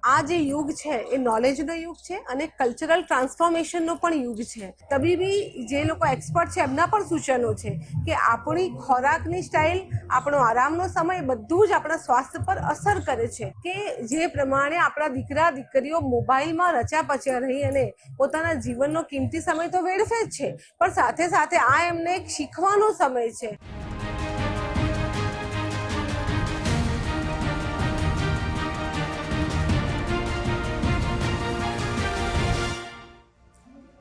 આ જે યુગ છે એ નોલેજનો યુગ છે અને કલ્ચરલ ટ્રાન્સફોર્મેશનનો પણ યુગ છે. તબીબી જે લોકો એક્સપર્ટ છે એમના પણ સૂચનો છે કે આપણી ખોરાકની સ્ટાઇલ, આપણો આરામનો સમય બધું જ આપણા સ્વાસ્થ્ય પર અસર કરે છે. કે જે પ્રમાણે આપણા દીકરા દીકરીઓ મોબાઈલમાં રચ્યા-પચ્યા રહી અને પોતાના જીવનનો કિંમતી સમય તો વેડફે જ છે, પણ સાથે સાથે આ એમને એક શીખવાનો સમય છે.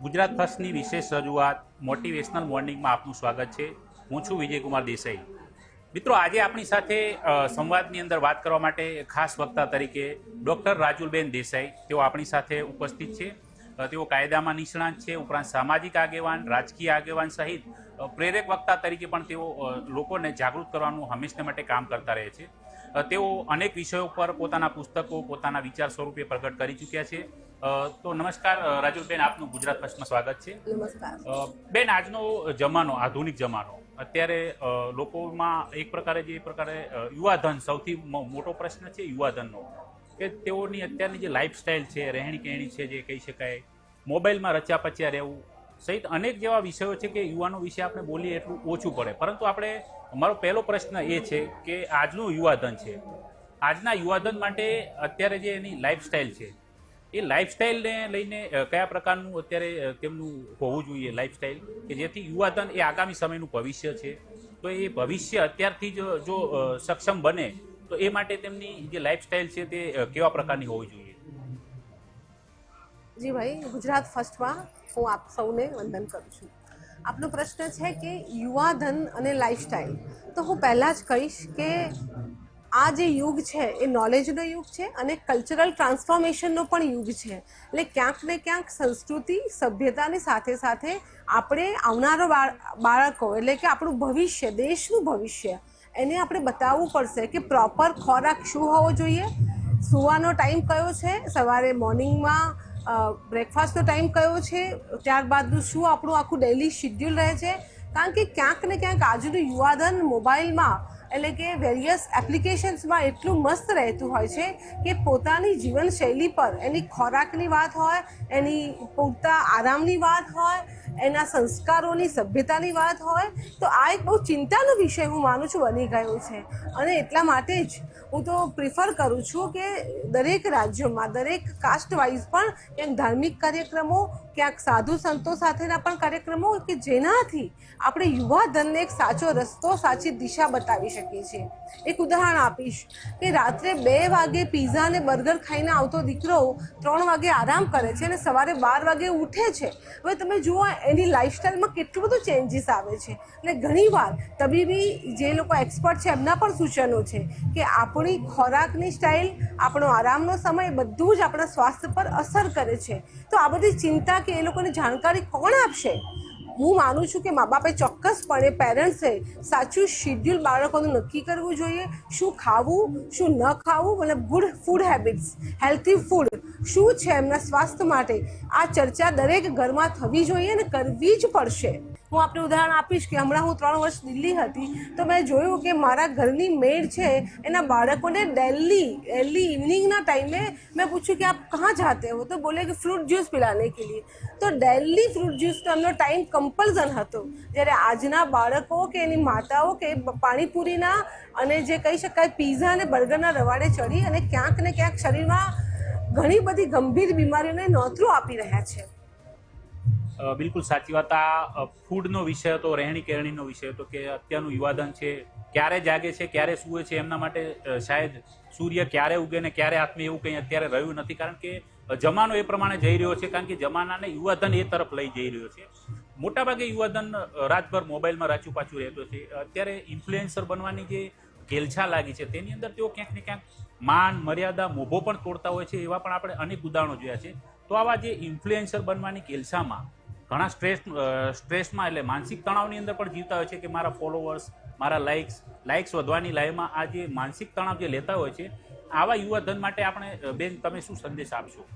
ગુજરાત ફર્સ્ટની વિશેષ રજૂઆત મોટિવેશનલ મોર્નિંગમાં આપનું સ્વાગત છે. હું છું વિજયકુમાર દેસાઈ. મિત્રો, આજે આપણી સાથે સંવાદની અંદર વાત કરવા માટે ખાસ વક્તા તરીકે ડૉક્ટર રાજુલબેન દેસાઈ તેઓ આપણી સાથે ઉપસ્થિત છે. તેઓ કાયદામાં નિષ્ણાંત છે, ઉપરાંત સામાજિક આગેવાન, રાજકીય આગેવાન સહિત પ્રેરક વક્તા તરીકે પણ તેઓ લોકોને જાગૃત કરવાનું હંમેશને માટે કામ કરતા રહે છે. તેઓ અનેક વિષયો પર પોતાના પુસ્તકો, પોતાના વિચાર સ્વરૂપે પ્રગટ કરી ચૂક્યા છે. તો નમસ્કાર રાજુલબેન, આપનું ગુજરાત ફર્સ્ટમાં સ્વાગત છે. નમસ્કાર બેન, આજનો જમાનો, આધુનિક જમાનો, અત્યારે લોકોમાં એક પ્રકારે યુવાધન સૌથી મોટો પ્રશ્ન છે યુવાધનનો, કે તેઓની અત્યારની જે લાઈફસ્ટાઈલ છે, રહેણી કહેણી છે, જે કહી શકાય, મોબાઈલમાં રચ્યા પચ્યા રહેવું સહિત અનેક જેવા વિષયો છે કે યુવાનો વિશે આપણે બોલીએ એટલું ઓછું પડે. પરંતુ મારો પહેલો પ્રશ્ન એ છે કે આજનું યુવાધન છે, આજના યુવાધન માટે અત્યારે જે એની લાઈફસ્ટાઈલ છે, એ લાઈફસ્ટાઈલને લઈને કયા પ્રકારનું અત્યારે તેમનું હોવું જોઈએ લાઈફસ્ટાઈલ, કે જેથી યુવાધન એ આગામી સમયનું ભવિષ્ય છે, તો એ ભવિષ્ય અત્યારથી જ જો સક્ષમ બને તો એ માટે તેમની જે લાઈફસ્ટાઈલ છે તે કેવા પ્રકારની હોવી જોઈએ? જી ભાઈ, ગુજરાત ફર્સ્ટમાં હું આપ સૌને વંદન કરું છું. આપનો પ્રશ્ન છે કે યુવાધન અને લાઈફસ્ટાઈલ, તો હું પહેલાં જ કહીશ કે આ જે યુગ છે એ નોલેજનો યુગ છે અને કલ્ચરલ ટ્રાન્સફોર્મેશનનો પણ યુગ છે. એટલે ક્યાંક ને ક્યાંક સંસ્કૃતિ, સભ્યતાની સાથે સાથે આપણે આવનારો બાળકો, એટલે કે આપણું ભવિષ્ય, દેશનું ભવિષ્ય, એને આપણે બતાવવું પડશે કે પ્રોપર ખોરાક શું હોવો જોઈએ, સૂવાનો ટાઈમ કયો છે, સવારે મોર્નિંગમાં બ્રેકફાસ્ટનો ટાઈમ કયો છે, ત્યારબાદનું શું આપણું આખું ડેઇલી શિડ્યુલ રહે છે. કારણ કે ક્યાંક ને ક્યાંક આજનું યુવાધન મોબાઈલમાં, એટલે કે વેરિયસ એપ્લિકેશન્સમાં એટલું મસ્ત રહેતું હોય છે કે પોતાની જીવનશૈલી પર, એની ખોરાકની વાત હોય, એની પૂરતા આરામની વાત હોય, એના સંસ્કારોની, સભ્યતાની વાત હોય, તો આ એક બહુ ચિંતાનો વિષય હું માનું છું બની ગયો છે. અને એટલા માટે જ હું તો પ્રિફર કરું છું કે દરેક રાજ્યોમાં, દરેક કાસ્ટ વાઇઝ પણ ક્યાંક ધાર્મિક કાર્યક્રમો, ક્યાંક સાધુ સંતો સાથેના પણ કાર્યક્રમો, કે જેનાથી આપણે યુવાધનને એક સાચો રસ્તો, સાચી દિશા બતાવી શકીએ છીએ. એક ઉદાહરણ આપીશ કે રાત્રે 2 વાગે પીઝા અને બર્ગર ખાઈને આવતો દીકરો 3 વાગે આરામ કરે છે અને સવારે 12 વાગે ઉઠે છે. હવે તમે જુઓ એની લાઈફસ્ટાઈલમાં કેટલું બધું ચેન્જીસ આવે છે. એટલે ઘણીવાર તબીબી જે લોકો એક્સપર્ટ છે એમના પણ સૂચનો છે કે આપણી ખોરાકની સ્ટાઇલ, આપણો આરામનો સમય બધું જ આપણા સ્વાસ્થ્ય પર અસર કરે છે. તો આ બધી ચિંતા કે એ લોકોને જાણકારી કોણ આપશે? હું માનું છું કે મા બાપે ચોક્કસપણે, પેરેન્ટ્સે સાચું શિડ્યુલ બાળકોનું નક્કી કરવું જોઈએ. શું ખાવું, શું ન ખાવું, મતલબ good food habits, healthy food શું છે એમના સ્વાસ્થ્ય માટે, આ ચર્ચા દરેક ઘરમાં થવી જોઈએ અને કરવી જ પડશે. હું આપને ઉદાહરણ આપીશ કે હમણાં હું 3 વર્ષ દિલ્હી હતી, તો મેં જોયું કે મારા ઘરની મેડ છે, એના બાળકોને ડેલી ઇવનિંગના ટાઈમે મેં પૂછ્યું કે આપ કहाँ જાતે હો, તો બોલે કે ફ્રૂટ જ્यूस पिलाने के लिए. તો ડેલી ફ્રૂટ જ્યુસનો એમનો ટાઈમ કમ્પલ્સન હતો. જ્યારે આજના બાળકો કે એની માતાઓ કે પાણીપુરીના અને જે કહી શકાય પીઝા અને બર્ગરના રવાડે ચડી અને ક્યાંક ને ક્યાંક શરીરમાં ઘણી બધી ગંભીર બીમારીઓને નોતરું આપી રહ્યા છે. બિલકુલ સાચી વાત. આ ફૂડનો વિષય હતો, રહેણી કહેણીનો વિષય હતો, કે અત્યારનું યુવાધન છે ક્યારે જાગે છે, ક્યારે સૂવે છે, એમના માટે શાયદ સૂર્ય ક્યારે ઉગે ને ક્યારે આત્મે એવું કંઈ અત્યારે રહ્યું નથી. કારણ કે જમાનો એ પ્રમાણે જઈ રહ્યો છે, કારણ કે જમાનાને યુવાધન એ તરફ લઈ જઈ રહ્યો છે. મોટાભાગે યુવાધન રાતભર મોબાઈલમાં રાચું પાછું રહેતો છે. અત્યારે ઇન્ફ્લુએન્સર બનવાની જે ઘેલછા લાગી છે તેની અંદર તેઓ ક્યાંક ને ક્યાંક માન, મર્યાદા, મોભો પણ તોડતા હોય છે. એવા પણ આપણે અનેક ઉદાહરણો જોયા છે. તો આવા જે ઇન્ફ્લુએન્સર બનવાની ઘેલછામાં ઘણા સ્ટ્રેસમાં, એટલે માનસિક તણાવની અંદર પણ જીવતા હોય છે કે મારા ફોલોવર્સ, મારા લાઇક્સ વધવાની લાઈમાં આ જે માનસિક તણાવ જે લેતા હોય છે, આવા યુવાધન માટે આપણે બેન તમે શું સંદેશ આપશો?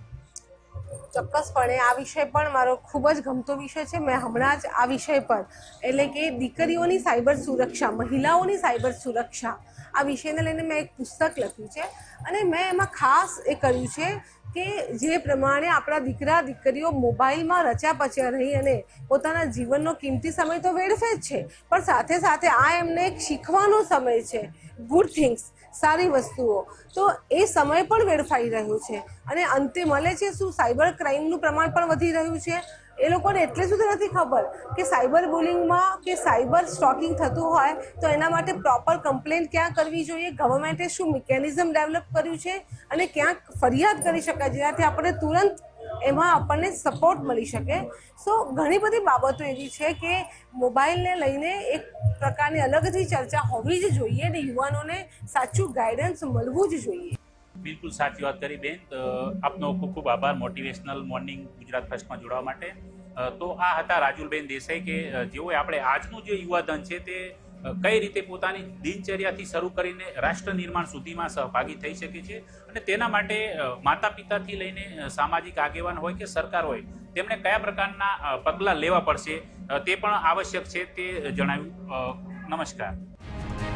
ચોક્કસપણે આ વિષય પણ મારો ખૂબ જ ગમતો વિષય છે. મેં હમણાં જ આ વિષય પર એટલે કે દીકરીઓની સાયબર સુરક્ષા, મહિલાઓની સાયબર સુરક્ષા આ વિષયને લઈને મેં એક પુસ્તક લખ્યું છે અને મેં એમાં ખાસ એ કર્યું છે કે જે પ્રમાણે આપણા દીકરા દીકરીઓ મોબાઈલમાં રચ્યા પચ્યા રહી અને પોતાના જીવનનો કિંમતી સમય તો વેડફે જ છે, પણ સાથે સાથે આ એમને એક શીખવાનો સમય છે, ગુડ થિંગ્સ, સારી વસ્તુઓ, તો એ સમય પણ વેડફાઈ રહ્યો છે અને અંતે મળે છે શું, સાયબર ક્રાઇમનું પ્રમાણ પણ વધી રહ્યું છે. એ લોકોને એટલે સુધી નથી ખબર કે સાયબર બુલિંગમાં કે સાયબર સ્ટોકિંગ થતું હોય તો એના માટે પ્રોપર કમ્પ્લેન્ટ ક્યાં કરવી જોઈએ, ગવર્મેન્ટે શું મિકેનિઝમ ડેવલપ કર્યું છે અને ક્યાંક ફરિયાદ કરી શકાય જેનાથી આપણે તુરંત એમાં આપણને સપોર્ટ મળી શકે. સો ઘણી બધી બાબતો એવી છે કે મોબાઈલને લઈને એક પ્રકારની અલગથી ચર્ચા હોવી જ જોઈએ અને યુવાનોને સાચું ગાઈડન્સ મળવું જ જોઈએ. બિલકુલ સાચી વાત કરી બેન. આપનો ખૂબ ખૂબ આભાર મોટિવેશનલ મોર્નિંગ ગુજરાત ફર્સ્ટમાં જોડવા માટે. તો આ હતા રાજુલબેન દેસાઈ કે જેઓએ આપણે આજનું જે યુવાધન છે તે કઈ રીતે પોતાની દિનચર્યાથી શરૂ કરીને રાષ્ટ્ર નિર્માણ સુધીમાં સહભાગી થઈ શકે છે અને તેના માટે માતા પિતાથી લઈને સામાજિક આગેવાન હોય કે સરકાર હોય તેમણે કયા પ્રકારના પગલાં લેવા પડશે તે પણ આવશ્યક છે તે જણાવ્યું. નમસ્કાર.